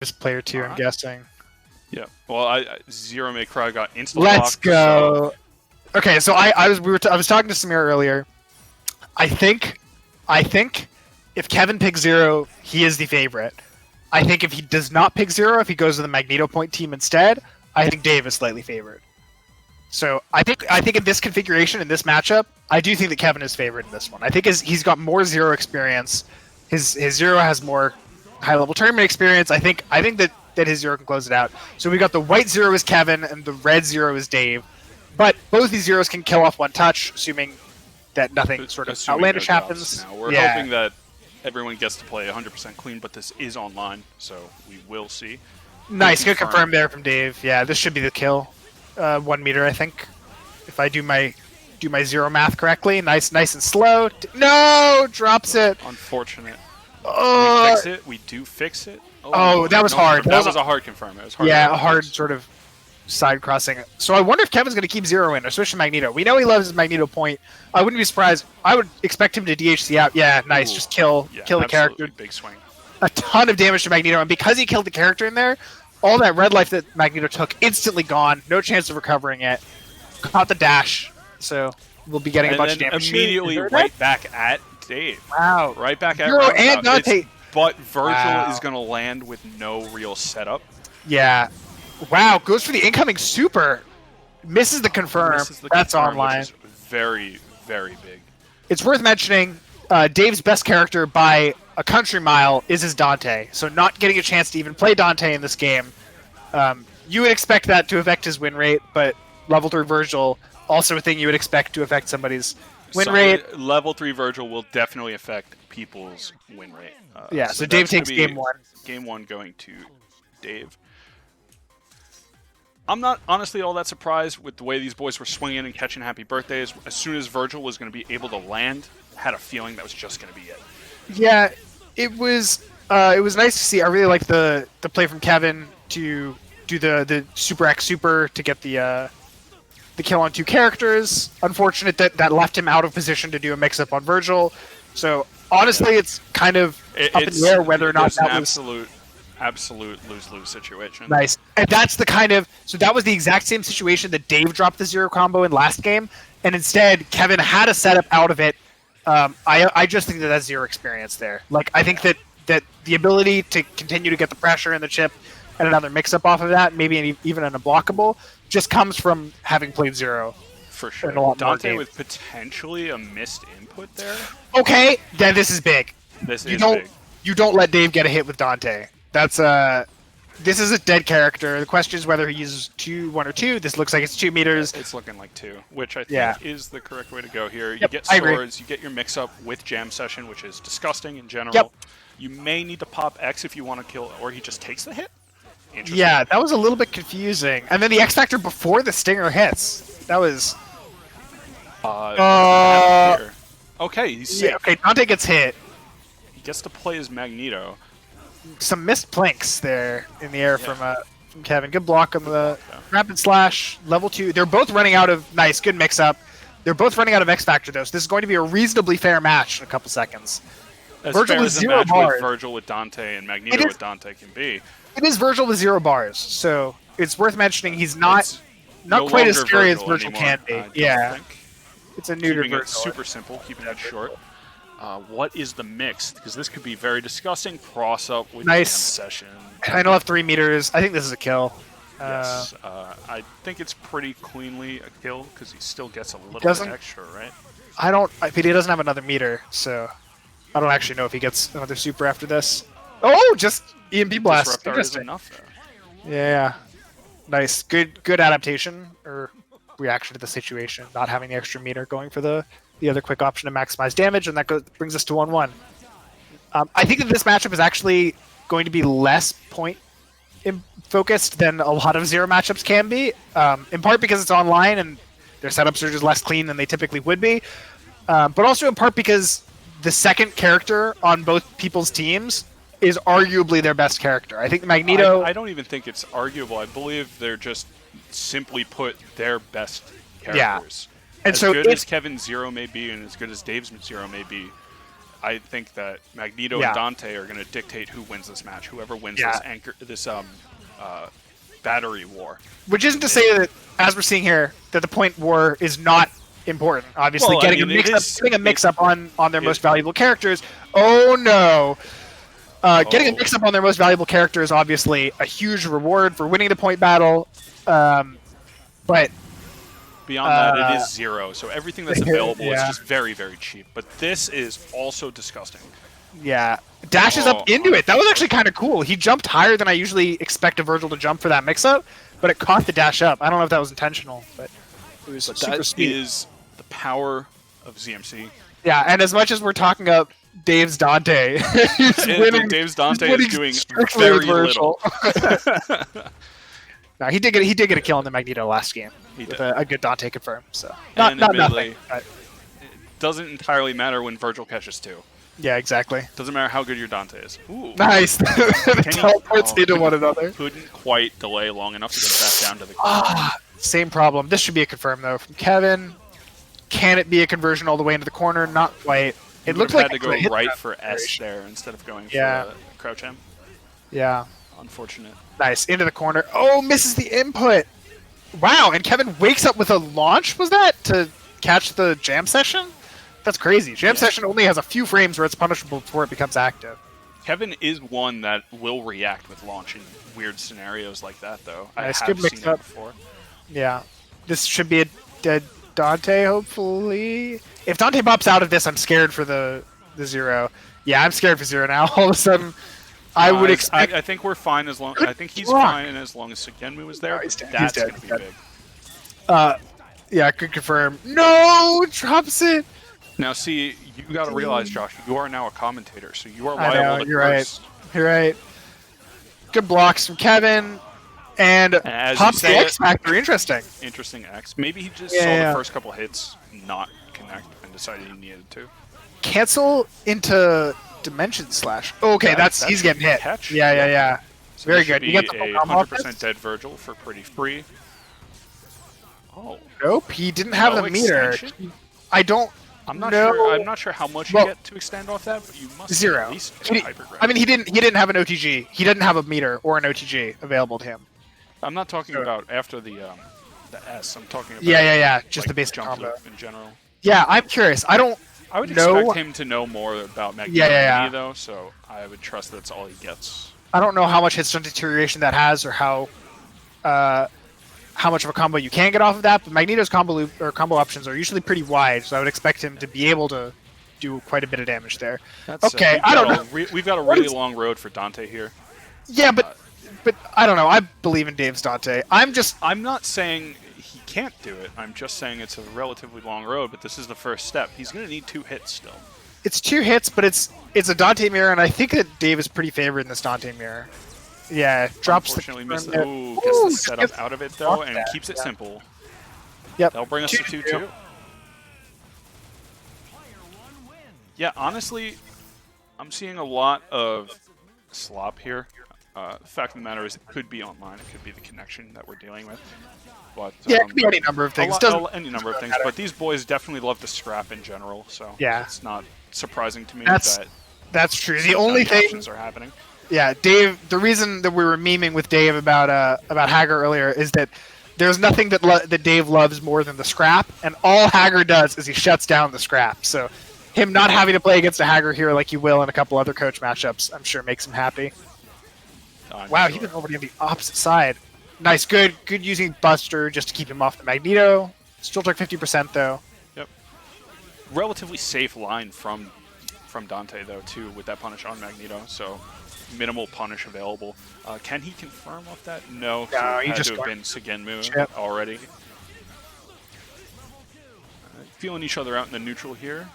This player 2, I'm guessing. Yeah. Well, Zero May Cry got instant Let's blocked, go. So... Okay, so I was talking to Samir earlier. I think if Kevin picks Zero, he is the favorite. I think if he does not pick Zero, if he goes to the Magneto Point team instead, I think Dave is slightly favored. So I think in this configuration, in this matchup, I do think that Kevin is favored in this one. I think he's got more Zero experience. His Zero has more high-level tournament experience. I think that his Zero can close it out. So we got the white Zero is Kevin, and the red Zero is Dave. But both these Zeros can kill off one touch, assuming that nothing sort of outlandish happens. Now, we're hoping that everyone gets to play 100% clean, but this is online, so we will see. Nice, good confirm there from Dave. Yeah, this should be the kill. 1 meter, I think. If I do my Zero math correctly. Nice and slow. No! Drops it. Unfortunate. We fix it. We do fix it. Oh, that was hard. That was a hard confirm. It was hard. Yeah, a hard sort of side crossing. So I wonder if Kevin's going to keep Zero in or switch to Magneto. We know he loves his Magneto point. I wouldn't be surprised. I would expect him to DHC out. Yeah, nice. Just kill the character. Big swing. A ton of damage to Magneto, and because he killed the character in there, all that red life that Magneto took instantly gone. No chance of recovering it. Caught the dash, so we'll be getting a bunch of damage. Immediately right back at Dave. Wow. Right back at Roundabout. And Dante. But Virgil is going to land with no real setup. Yeah. Wow, goes for the incoming super. Misses the confirm. That's online. Which is very, very big. It's worth mentioning, Dave's best character by a country mile is his Dante. So not getting a chance to even play Dante in this game. You would expect that to affect his win rate, but level 3 Virgil, also a thing you would expect to affect somebody's win rate. Level 3 Virgil will definitely affect people's win rate. Yeah, so Dave takes game 1. Game 1 going to Dave. I'm not honestly all that surprised with the way these boys were swinging and catching happy birthdays. As soon as Virgil was going to be able to land, had a feeling that was just going to be it. Yeah, it was nice to see. I really liked the play from Kevin to do the Super X Super to get the kill on 2 characters. Unfortunate that left him out of position to do a mix-up on Virgil. So honestly, it's kind of up in the air whether or not that was absolute lose-lose situation. Nice. And that's the kind of... So that was the exact same situation that Dave dropped the Zero combo in last game, and instead Kevin had a setup out of it. I just think that's Zero experience there. Like, I think that the ability to continue to get the pressure in the chip and another mix-up off of that, maybe even an unblockable, just comes from having played Zero. For sure. Dante with potentially a missed input there. Okay, then this is big. This is big. You don't let Dave get a hit with Dante. That's this is a dead character. The question is whether he uses 1 or 2. This looks like it's 2 meters. It's looking like 2, which I think is the correct way to go here. You get I swords, agree. you get your mix-up with Jam Session, which is disgusting in general. Yep. You may need to pop X if you want to kill, or he just takes the hit. Yeah, that was a little bit confusing. And then the X Factor before the Stinger hits. That was... Okay, he's safe. Yeah, okay, Dante gets hit. He gets to play as Magneto. Some missed planks there in the air from Kevin. Good block on the rapid slash, level 2. They're both running out of... Nice, good mix-up. They're both running out of X Factor, though, so this is going to be a reasonably fair match in a couple seconds. As Virgil fair with as a 0 match bars. with Virgil with Dante and Magneto with Dante can be. It is Virgil with 0 bars, so it's worth mentioning he's not quite as scary as Virgil can be. Yeah, it's a neutered Virgil. It super simple, keeping it short. What is the mix? Because this could be very disgusting. Cross up with Jam Session. I know I have 3 meters. I think this is a kill. Yes, I think it's pretty cleanly a kill because he still gets a little bit extra, right? I don't. He doesn't have another meter, so I don't actually know if he gets another super after this. Oh, just EMP blast. Interesting. Enough there. Yeah, nice. Good adaptation or reaction to the situation. Not having the extra meter, going for the other quick option to maximize damage, and that brings us to 1-1. I think that this matchup is actually going to be less point focused than a lot of Zero matchups can be, in part because it's online and their setups are just less clean than they typically would be, but also in part because the second character on both people's teams is arguably their best character. I think Magneto... I don't even think it's arguable. I believe they're just simply put their best characters. Yeah. And as so good as Kevin's Zero may be and as good as Dave's Zero may be, I think that Magneto Yeah. and Dante are going to dictate who wins this match. Whoever wins Yeah. this battery war. Which isn't to say that, as we're seeing here, that the point war is not important. Obviously, Well, I getting mean, a mix-up on their most valuable characters. Oh no! Getting a mix-up on their most valuable character is obviously a huge reward for winning the point battle. But beyond that, it is 0. So everything that's available is yeah. just very, very cheap. But this is also disgusting. Yeah, dashes up into it. That was actually kind of cool. He jumped higher than I usually expect a Virgil to jump for that mix-up, but it caught the dash up. I don't know if that was intentional, but it was super speed. That is the power of ZMC. Yeah, and as much as we're talking up Dave's Dante, he's winning. Dave's Dante is doing strictly very with Virgil. little. No, he did get a kill in the Magneto last game with a good Dante confirm. So not nothing. But it doesn't entirely matter when Virgil catches 2. yeah, exactly. Doesn't matter how good your Dante is. Ooh. Nice. Teleports into one another. Couldn't quite delay long enough to get back down to the ground. Same problem. This should be a confirm though from Kevin. Can it be a conversion all the way into the corner? Not quite. It looked like had to go right for S there instead of going for crouch M. Yeah. Unfortunate. Nice. Into the corner. Oh, misses the input. Wow, and Kevin wakes up with a launch, was that? To catch the jam session? That's crazy. Jam session only has a few frames where it's punishable before it becomes active. Kevin is one that will react with launch in weird scenarios like that, though. Nice. I Good have mix seen it up. before. Yeah. This should be a dead Dante, hopefully. If Dante pops out of this, I'm scared for the 0. Yeah, I'm scared for 0 now. All of a sudden, I would expect... I think we're fine as long... Good I think he's block. fine as long as Sugenmu is there. No, he's dead. That's He's dead. going to be He's big. Yeah, could confirm. No! Drops it! Now, see, you got to realize, Josh, you are now a commentator, so you are I know, liable to you're curse. right. You're right. Good blocks from Kevin. And As pops you the say X Factor. Interesting. Interesting X. Maybe he just saw the first couple hits not connect and decided he needed to. Cancel into Dimension Slash. Okay, that's he's getting hit. Catch. Yeah. So Very this should good. You be get the full a combo off 100% this? dead Virgil for pretty free. Oh. Nope, he didn't have No the meter. extension? I don't I'm not know. sure. I'm not sure how much you get to extend off that, but you must 0. at least get hyper grab. I mean, he didn't have an OTG. He didn't have a meter or an OTG available to him. I'm not talking about after the S. I'm talking about Yeah. Just like, the basic jump combo. loop in general. Yeah, I'm curious. I would know. expect him to know more about Magneto than me, though, so I would trust that's all he gets. I don't know how much hit stun deterioration that has, or how much of a combo you can get off of that. But Magneto's combo loop or combo options are usually pretty wide, so I would expect him to be able to do quite a bit of damage there. Okay, I don't know. We've got a really long road for Dante here. Yeah, but I don't know. I believe in Dave's Dante. I'm not saying he can't do it. I'm just saying it's a relatively long road, but this is the first step. He's going to need 2 hits still. It's 2 hits, but it's a Dante mirror, and I think that Dave is pretty favored in this Dante mirror. Yeah, drops Unfortunately, the misses. confirm Ooh, there. gets the setup out of it, though, and that, keeps it simple. Yep. That'll bring us to 2-2. Yeah, honestly, I'm seeing a lot of slop here. The fact of the matter is, it could be online. It could be the connection that we're dealing with. But Yeah, it could be any number of things. Any number of things. But these boys definitely love to scrap in general, so Yeah. it's not surprising to me That's true. The only thing options are happening. Yeah, Dave. The reason that we were memeing with Dave about Hager earlier is that there's nothing that Dave loves more than the scrap, and all Hager does is he shuts down the scrap. So him not having to play against a Hager here like he will in a couple other coach matchups, I'm sure makes him happy. Wow, he went over to the opposite side. Nice, good using Buster just to keep him off the Magneto. Still took 50% though. Yep. Relatively safe line from Dante though too with that punish on Magneto. So minimal punish available. Can he confirm off that? No, he had just to have been Sugenmu Yep. already. Feeling each other out in the neutral here.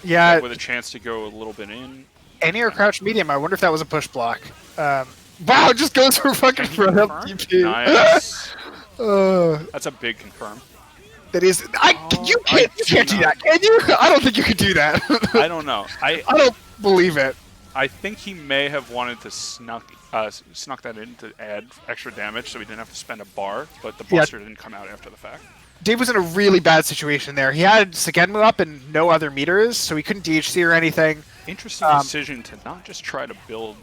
Yeah, With a chance to go a little bit in. any-air crouch medium. I wonder if that was a push block. Wow, it just goes for fucking front up TP. Nice. Uh, That's a big confirm. That is, you can't do that, can you? I don't think you could do that. I don't know. I don't believe it. I think he may have wanted to snuck Snuck that in to add extra damage, so he didn't have to spend a bar, but the Yeah. Buster didn't come out after the fact. Dave was in a really bad situation there. He had Sagenmu up and no other meters, so he couldn't DHC or anything. Interesting decision to not just try to build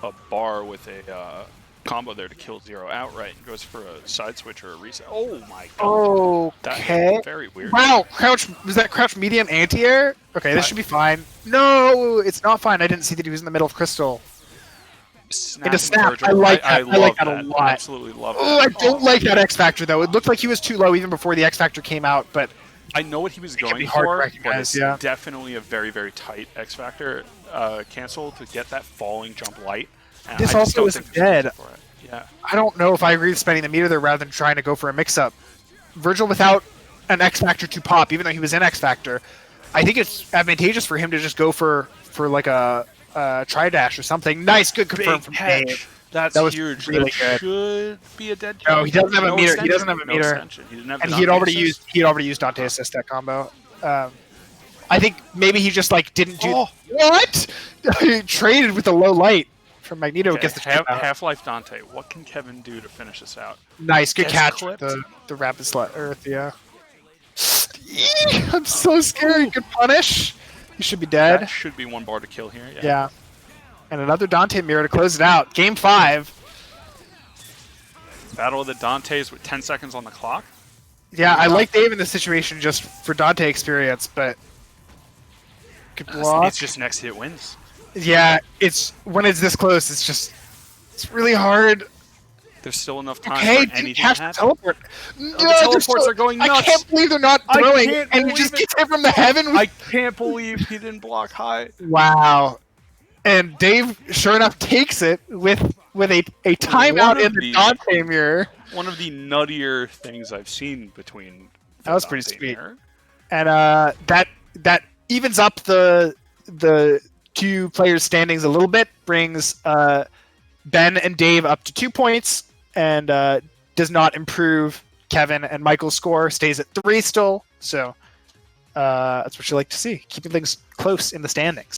a bar with a combo there to kill Zero outright, and goes for a side switch or a reset. Oh my god. Okay. That's very weird. Wow, crouch, was that crouch medium anti-air? Okay, this should be fine. No, it's not fine. I didn't see that he was in the middle of Crystal. Into snap. Virgil. I like that. I love like that a lot. I absolutely love that. Oh, I don't like that X Factor though. It looked like he was too low even before the X Factor came out, but I know what he was can going be hard to for, but recognize, it's yeah. definitely a very, very tight X Factor cancel to get that falling jump light. And This I just also don't isn't think there's dead. reason for it. Yeah. I don't know if I agree with spending the meter there rather than trying to go for a mix-up. Virgil without an X Factor to pop, even though he was in X Factor, I think it's advantageous for him to just go for like a tri-dash or something. Nice, good confirm Big from catch. Dave. That's That was huge. really that good. should be a dead No, kill. he doesn't have a No meter. He extension. doesn't have a No meter. extension. He didn't have And the he had already non-assist. used Dante assist that combo. I think maybe he just like didn't do what? He traded with a low light from Magneto. Okay, Gets the chip out. Half-Life Dante. What can Kevin do to finish this out? Nice, good Gets catch. clipped. The rapid slut earth, yeah. I'm so scared. Good punish. He should be dead. That should be one bar to kill here. Yeah. Yeah. And another Dante mirror to close it out. Game 5. Battle of the Dantes with 10 seconds on the clock. Yeah, I like Dave in this situation just for Dante experience, but good block. It's just next hit wins. Yeah, it's when it's this close, it's really hard. There's still enough time Okay, for anything catch to the happen. teleport. No, the teleports are going nuts. I can't believe they're not I throwing, can't and it believe just it. gets hit from the heaven. I can't believe he didn't block high. Wow. And Dave, sure enough, takes it with a timeout in the Dante mirror. One of the nuttier things I've seen between. That was pretty Dante sweet. mirror. And that evens up the two players' standings a little bit, brings Ben and Dave up to 2 points, and does not improve Kevin and Michael's score. Stays at 3 still. So that's what you like to see, keeping things close in the standings.